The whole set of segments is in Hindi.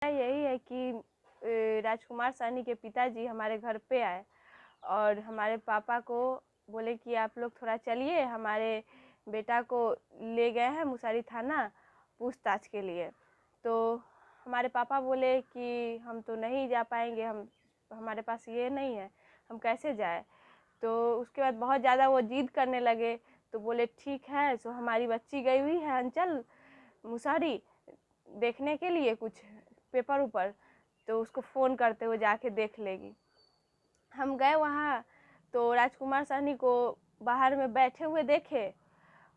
यही है कि राजकुमार साहनी के पिताजी हमारे घर पे आए और हमारे पापा को बोले कि आप लोग थोड़ा चलिए, हमारे बेटा को ले गए हैं मुसारी थाना पूछताछ के लिए। तो हमारे पापा बोले कि हम तो नहीं जा पाएंगे, हमारे पास ये नहीं है, हम कैसे जाए। तो उसके बाद बहुत ज़्यादा वो जिद करने लगे। तो बोले ठीक है, सो हमारी बच्ची गई हुई है अंचल मुसारी देखने के लिए कुछ पेपर ऊपर, तो उसको फ़ोन करते हुए जाके देख लेगी। हम गए वहाँ तो राजकुमार साहनी को बाहर में बैठे हुए देखे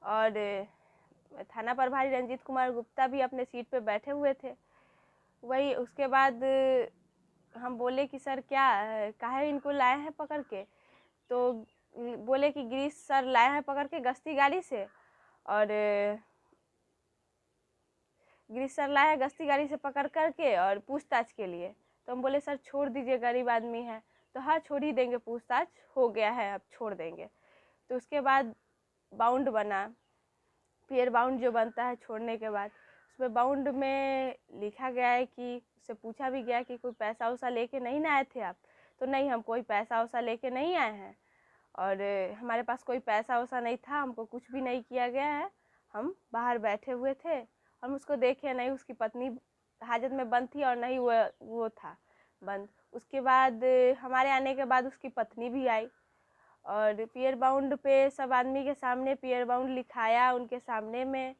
और थाना प्रभारी रंजीत कुमार गुप्ता भी अपने सीट पे बैठे हुए थे। वही उसके बाद हम बोले कि सर क्या काहे इनको लाए हैं पकड़ के। तो बोले कि गिरीश सर लाए हैं पकड़ के गश्ती गाड़ी से, और गिरीश सर लाए हैं गश्ती गाड़ी से पकड़ करके और पूछताछ के लिए। तो हम बोले सर छोड़ दीजिए, गरीब आदमी है। तो हाँ छोड़ ही देंगे, पूछताछ हो गया है अब छोड़ देंगे। तो उसके बाद बाउंड बना, पियर बाउंड जो बनता है छोड़ने के बाद, उसमें बाउंड में लिखा गया है कि उससे पूछा भी गया कि कोई पैसा वैसा लेके नहीं ना आए थे आप। तो नहीं, हम कोई पैसा वैसा लेके नहीं आए हैं और हमारे पास कोई पैसा वैसा नहीं था, हमको कुछ भी नहीं किया गया है। हम बाहर बैठे हुए थे, हम उसको देखे नहीं, उसकी पत्नी हाजत में बंद थी और नहीं वो था बंद। उसके बाद हमारे आने के बाद उसकी पत्नी भी आई और पियर बाउंड पे सब आदमी के सामने पियर बाउंड लिखाया उनके सामने में,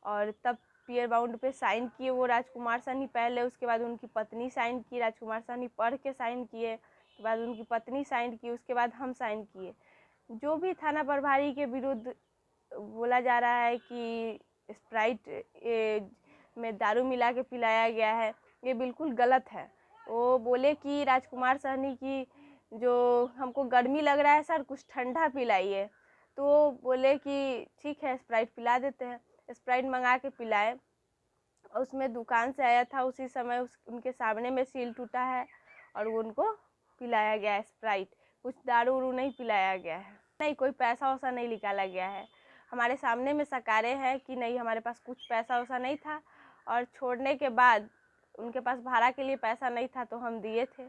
और तब पियर बाउंड पे साइन किए वो राजकुमार साहनी पहले, उसके बाद उनकी पत्नी साइन की, राजकुमार साहनी पढ़ के साइन किए, उसके बाद उनकी पत्नी साइन की, उसके बाद हम साइन किए। जो भी थाना प्रभारी के विरुद्ध बोला जा रहा है कि स्प्राइट में दारू मिला के पिलाया गया है, ये बिल्कुल गलत है। वो बोले कि राजकुमार साहनी की जो हमको गर्मी लग रहा है सर, कुछ ठंडा पिलाइए। तो बोले कि ठीक है स्प्राइट पिला देते हैं। स्प्राइट मंगा के पिलाए और उसमें दुकान से आया था उसी समय, उनके सामने में सील टूटा है और वो उनको पिलाया गया है स्प्राइट। कुछ दारू उरू नहीं पिलाया गया है, नहीं कोई पैसा वैसा नहीं निकाला गया है। हमारे सामने में सकारे हैं कि नहीं हमारे पास कुछ पैसा वैसा नहीं था, और छोड़ने के बाद उनके पास भाड़ा के लिए पैसा नहीं था तो हम दिए थे।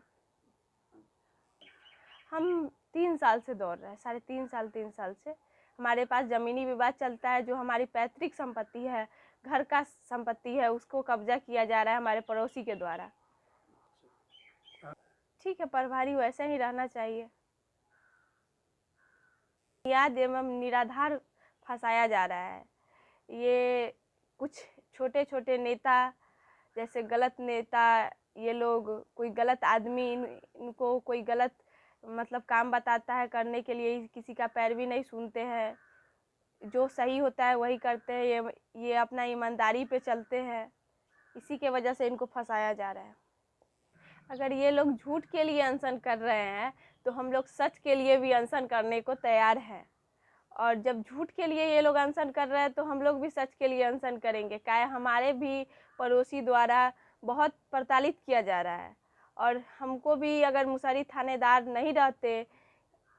हम 3 साल से दौड़ रहे हैं, 3.5 साल से हमारे पास ज़मीनी विवाद चलता है। जो हमारी पैतृक संपत्ति है, घर का संपत्ति है, उसको कब्जा किया जा रहा है हमारे पड़ोसी के द्वारा। ठीक है, प्रभारी वैसे ही रहना चाहिए। याद एवं निराधार फंसाया जा रहा है। ये कुछ छोटे छोटे नेता, जैसे गलत नेता, ये लोग कोई गलत आदमी इनको कोई गलत मतलब काम बताता है करने के लिए, किसी का पैरवी नहीं सुनते हैं, जो सही होता है वही करते हैं। ये अपना ईमानदारी पे चलते हैं, इसी के वजह से इनको फंसाया जा रहा है। अगर ये लोग झूठ के लिए अनशन कर रहे हैं तो हम लोग सच के लिए भी अनशन करने को तैयार हैं। और जब झूठ के लिए ये लोग अनशन कर रहे हैं तो हम लोग भी सच के लिए अनशन करेंगे। क्या हमारे भी पड़ोसी द्वारा बहुत प्रताड़ित किया जा रहा है, और हमको भी अगर मुसारी थानेदार नहीं रहते,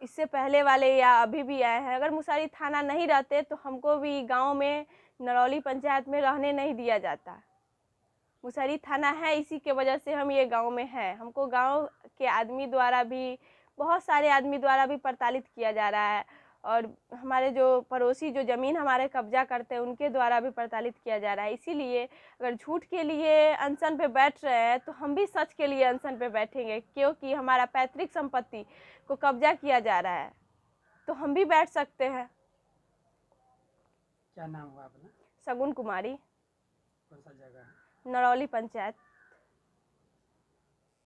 इससे पहले वाले या अभी भी आए हैं, अगर मुसारी थाना नहीं रहते तो हमको भी गांव में नरौली पंचायत में रहने नहीं दिया जाता। मुसारी थाना है, इसी के वजह से हम ये गांव में हैं। हमको गांव के आदमी द्वारा भी, बहुत सारे आदमी द्वारा भी प्रताड़ित किया जा रहा है, और हमारे जो पड़ोसी जो ज़मीन हमारे कब्जा करते हैं उनके द्वारा भी प्रताड़ित किया जा रहा है। इसीलिए अगर झूठ के लिए अनशन पे बैठ रहे हैं तो हम भी सच के लिए अनशन पे बैठेंगे, क्योंकि हमारा पैतृक संपत्ति को कब्जा किया जा रहा है, तो हम भी बैठ सकते हैं। क्या नाम हुआ अपना? शगुन कुमारी, कौन सा जगह है? नरौली पंचायत।